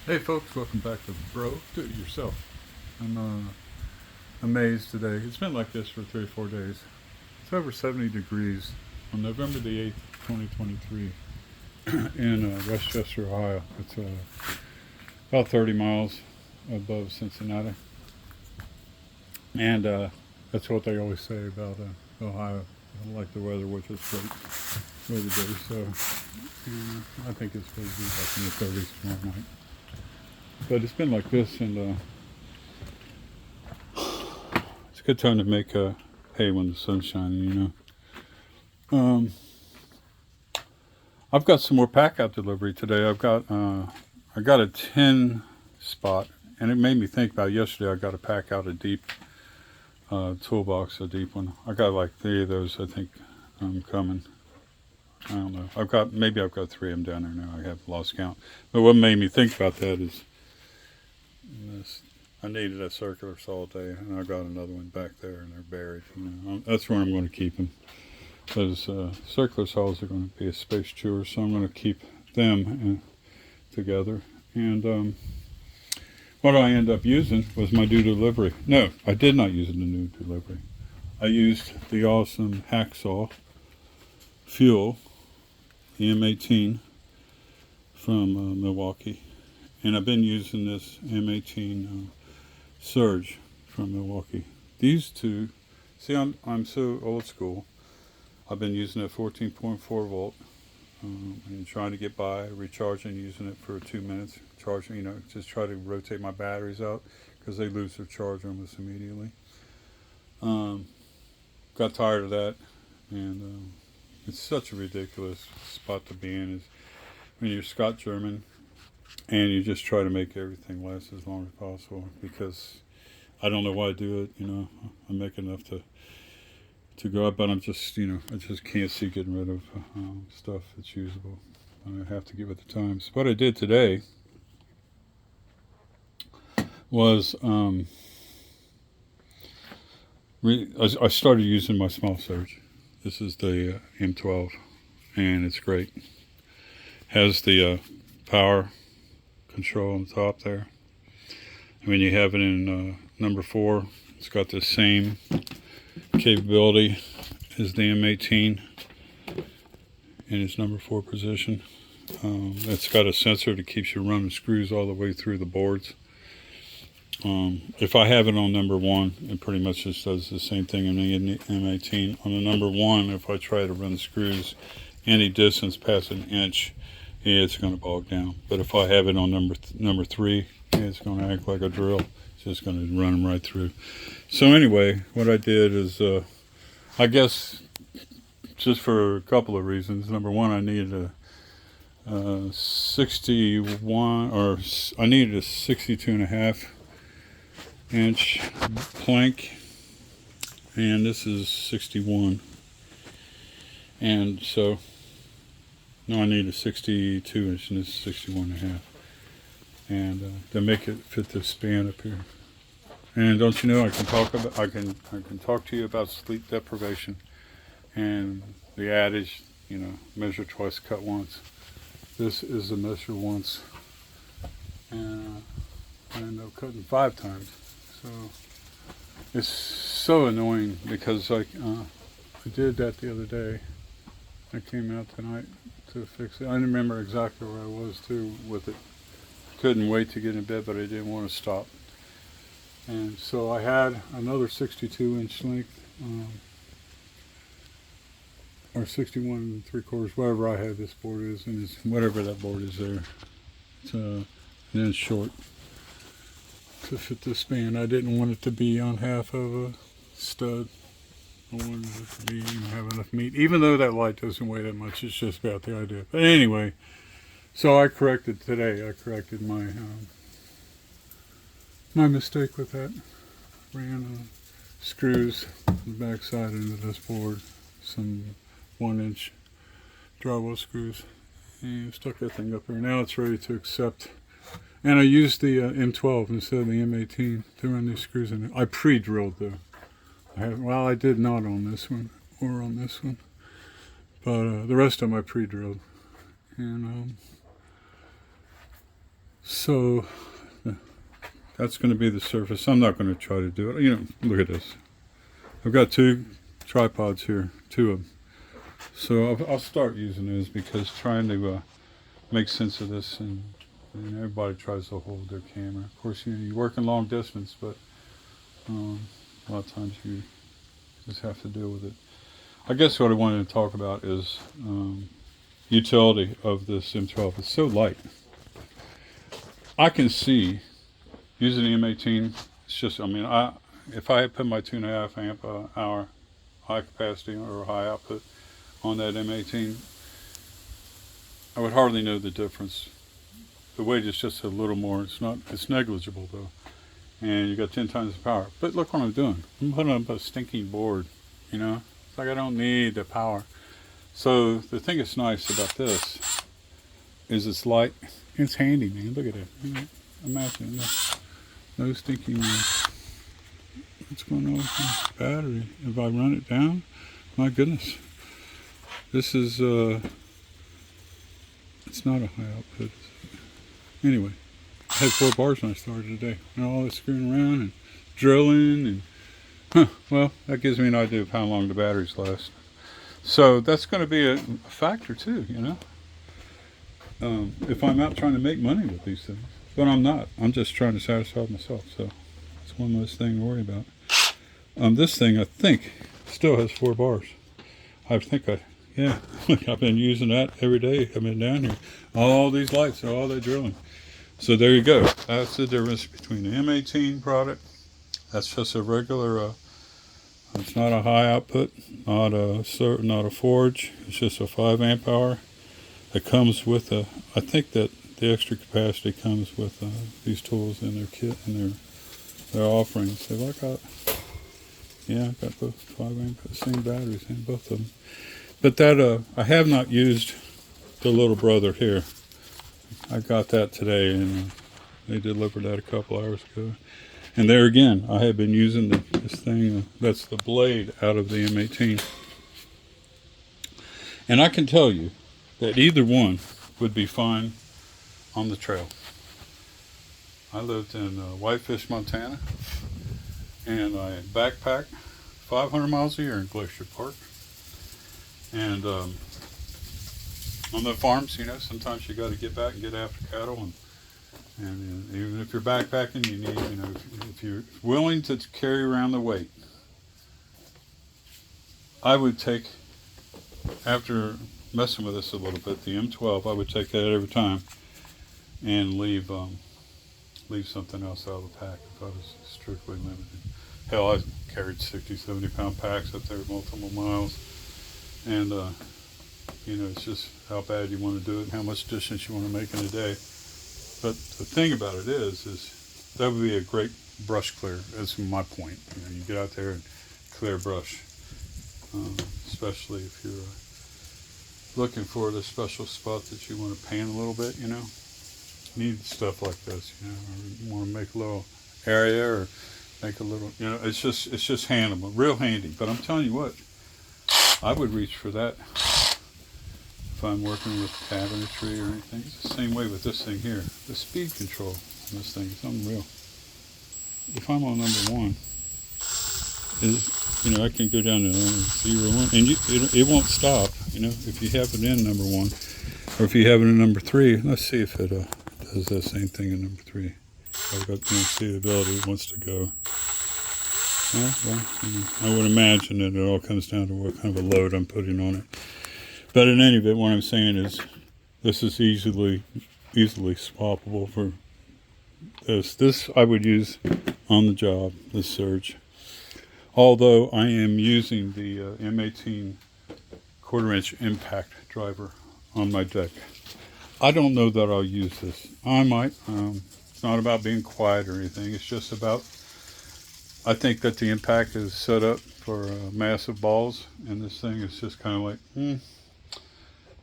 Hey folks, welcome back to Bro Do It Yourself. I'm amazed today. It's been like this for 3 or 4 days. It's over 70 degrees on November the 8th, 2023 in Westchester, Ohio. It's about 30 miles above Cincinnati. And that's what they always say about Ohio. I like the weather, which is great weather day. So I think it's going to be like in the 30s tomorrow night. But it's been like this, and it's a good time to make hay when the sun's shining, I've got some more pack out delivery today. I got a 10 spot, and it made me think about yesterday. I got to pack out a deep toolbox, a deep one. I got like 3 of those, I think, coming. I don't know. I've got 3 of them down there now. I have lost count. But what made me think about that is this. I needed a circular saw today, and I got another one back there, and they're buried. That's where I'm going to keep them. Those circular saws are going to be a space chewer, so I'm going to keep them together. And what I ended up using was my new delivery. No, I did not use the new delivery. I used the awesome Hackzall FUEL M18 from Milwaukee. And I've been using this M18 SURGE from Milwaukee. These two, see, I'm so old school. I've been using a 14.4 volt and trying to get by, recharging, using it for 2 minutes, charging, just try to rotate my batteries out because they lose their charge almost immediately. Got tired of that, and it's such a ridiculous spot to be in is when you're Scott German and you just try to make everything last as long as possible, because I don't know why I do it. I make enough to go up, but I'm just, I just can't see getting rid of stuff that's usable. I have to get with the times. What I did today was I started using my small surge. This is the M12, and it's great. Has the power control on the top there. And when you have it in number 4, it's got the same capability as the M18 in its number 4 position. It's got a sensor that keeps you running screws all the way through the boards. If I have it on number 1, it pretty much just does the same thing in the M18. On the number 1, if I try to run screws any distance past an inch, it's going to bog down. But if I have it on number 3, it's going to act like a drill. It's just going to run them right through. So anyway, what I did is, I guess, just for a couple of reasons. Number 1, I needed a 61, or I needed a 62.5 inch plank, and this is 61, and so now I need a 62 inch, and this is 61.5, and to make it fit the span up here. And don't you know, I can talk to you about sleep deprivation and the adage, measure twice, cut once. This is a measure once, and I end up cutting 5 times. So it's so annoying because I did that the other day. I came out tonight to fix it. I didn't remember exactly where I was too with it. Couldn't wait to get in bed, but I didn't want to stop. And so I had another 62 inch length, or 61 3/4, whatever I had this board is, and it's whatever that board is there. It's an inch short to fit the span. I didn't want it to be on half of a stud. I wanted it to be, have enough meat. Even though that light doesn't weigh that much, it's just about the idea. But anyway, so I corrected today. I corrected my my mistake with that. Ran screws on the back side into this board, some 1-inch drywall screws, and stuck that thing up here. Now it's ready to accept. And I used the M12 instead of the M18 to run these screws in it. I pre-drilled though. I did not on this one or on this one, but the rest of them I pre-drilled. And So that's going to be the surface. I'm not going to try to do it. You know, look at this. I've got 2 tripods here, 2 of them. So I'll start using those, because trying to make sense of this, and everybody tries to hold their camera. Of course, you're working long distance, but a lot of times you just have to deal with it. I guess what I wanted to talk about is utility of this M12. It's so light. I can see using the M18. It's just, I mean, if I had put my 2.5 amp hour high capacity or high output on that M18, I would hardly know the difference. The weight is just a little more. It's negligible though, and you got 10 times the power. But look what I'm doing. I'm putting up a stinking board. You know, it's like I don't need the power. So the thing that's nice about this is it's light. It's handy, man. Look at it. You know, imagine no stinking. What's going on with the battery? If I run it down, my goodness, this is it's not a high output. Anyway, I had 4 bars when I started today. And all this screwing around and drilling and well, that gives me an idea of how long the batteries last. So that's going to be a factor too, you know. If I'm out trying to make money with these things, but I'm not. I'm just trying to satisfy myself. So it's one less thing to worry about. This thing, I think, still has 4 bars. Yeah, I've been using that every day. I've been down here. All these lights are all that drilling. So there you go. That's the difference between the M18 product. That's just a regular, it's not a high output, not a forge. It's just a 5 amp hour. It comes with I think that the extra capacity comes with these tools in their kit and their offerings. Have I got? Yeah, I got both 5 amp, the same batteries in both of them. But that I have not used the little brother here. I got that today, and they delivered that a couple hours ago. And there again, I have been using this thing. That's the blade out of the M18. And I can tell you that either one would be fine on the trail. I lived in Whitefish, Montana, and I backpacked 500 miles a year in Glacier Park. And on the farms, you know, sometimes you got to get back and get after cattle, and even if you're backpacking, you need, you know, if you're willing to carry around the weight, I would take, after messing with this a little bit, the M12, I would take that every time and leave something else out of the pack if I was strictly limited. Hell, I carried 60, 70 pound packs up there multiple miles, and you know, it's just how bad you want to do it and how much distance you want to make in a day. But the thing about it is that would be a great brush clear. That's my point. You know, you get out there and clear brush, especially if you're looking for the special spot that you want to paint a little bit. You know, you need stuff like this. You know, or you want to make a little area or make a little. You know, it's just handable, real handy. But I'm telling you what, I would reach for that if I'm working with cabinetry or anything. It's the same way with this thing here. The speed control on this thing is unreal. If I'm on number 1, you know, I can go down to 0, 1, and it won't stop. You know, if you have it in number 1, or if you have it in number 3. Let's see if it does the same thing in number 3. I've got, you know, see the ability it wants to go. Well, you know, I would imagine that it all comes down to what kind of a load I'm putting on it. But in any event, what I'm saying is this is easily swappable for this. This I would use on the job, this surge. Although I am using the M18 1/4-inch impact driver on my deck. I don't know that I'll use this. I might. It's not about being quiet or anything. It's just about, I think that the impact is set up for massive balls, and this thing is just kind of like,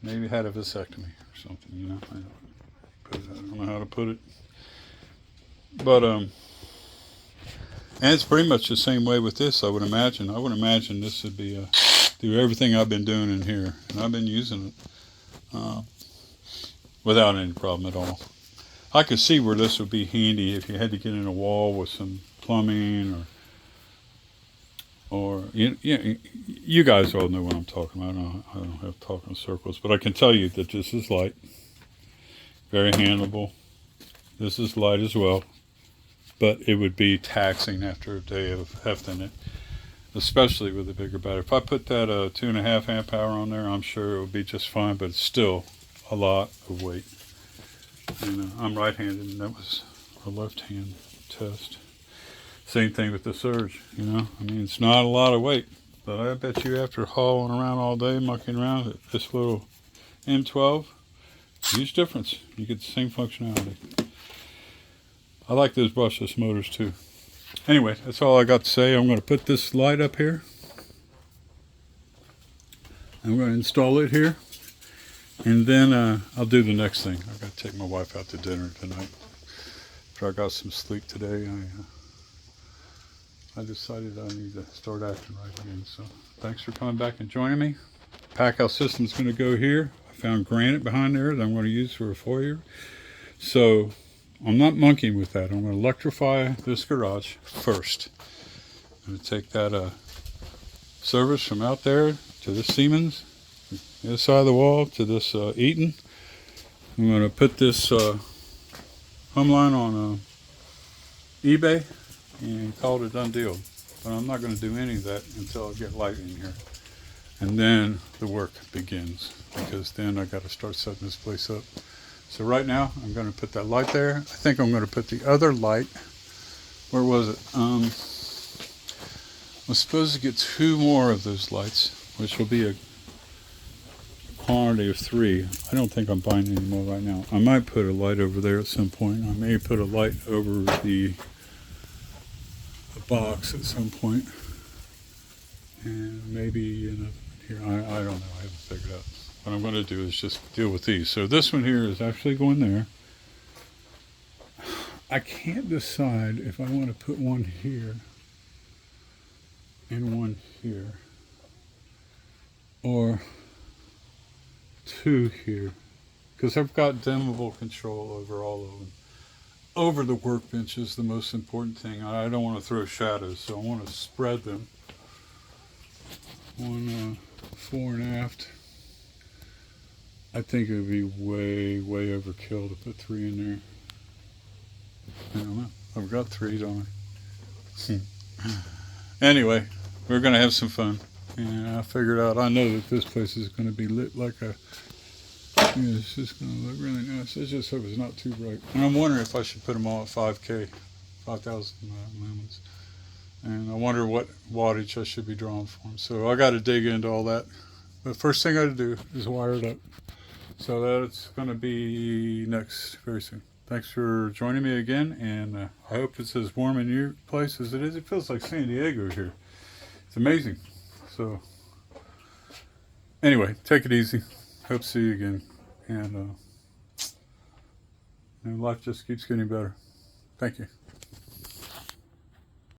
maybe had a vasectomy or something, you know. I don't know how to put it. But, and it's pretty much the same way with this, I would imagine. I would imagine this would be do everything I've been doing in here. And I've been using it without any problem at all. I could see where this would be handy if you had to get in a wall with some plumbing or you guys all know what I'm talking about. I don't have to talk in circles, but I can tell you that this is light, very handleable. This is light as well, but it would be taxing after a day of hefting it, especially with a bigger battery. If I put that 2.5 amp hour on there, I'm sure it would be just fine, but it's still a lot of weight. And I'm right-handed, and that was a left-hand test. Same thing with the Surge, I mean, it's not a lot of weight, but I bet you after hauling around all day, mucking around, this little M12, huge difference. You get the same functionality. I like those brushless motors too. Anyway, that's all I got to say. I'm going to put this light up here. I'm going to install it here. And then I'll do the next thing. I've got to take my wife out to dinner tonight. After I got some sleep today, I decided I need to start acting right again. So thanks for coming back and joining me. Pack house system's going to go here. I found granite behind there that I'm going to use for a foyer. So I'm not monkeying with that. I'm going to electrify this garage first. I'm going to take that service from out there to this Siemens, the other side of the wall to this Eaton. I'm going to put this home line on eBay and call it a done deal. But I'm not going to do any of that until I get light in here. And then the work begins, because then I got to start setting this place up. So right now, I'm going to put that light there. I think I'm going to put the other light. Where was it? I was supposed to get 2 more of those lights, which will be a quantity of 3. I don't think I'm buying any more right now. I might put a light over there at some point. I may put a light over the box at some point. And maybe here. I don't know. I haven't figured out. What I'm going to do is just deal with these. So this one here is actually going there. I can't decide if I want to put one here and one here, or 2 here, because I've got dimmable control over all of them. Over the workbench is the most important thing. I don't want to throw shadows, so I want to spread them. One fore and aft. I think it would be way overkill to put 3 in there. I don't know. I've got 3, don't I? Anyway, we're going to have some fun. And I figured out, I know that this place is going to be lit like a... it's just going to look really nice. I just hope it's not too bright. And I'm wondering if I should put them all at 5K, 5,000 lumens. And I wonder what wattage I should be drawing for them. So I got to dig into all that. But first thing I got to do is wire it up. So that's going to be next very soon. Thanks for joining me again, and I hope it's as warm in your place as it is. It feels like San Diego here. It's amazing. So anyway, take it easy. Hope to see you again. And life just keeps getting better. Thank you.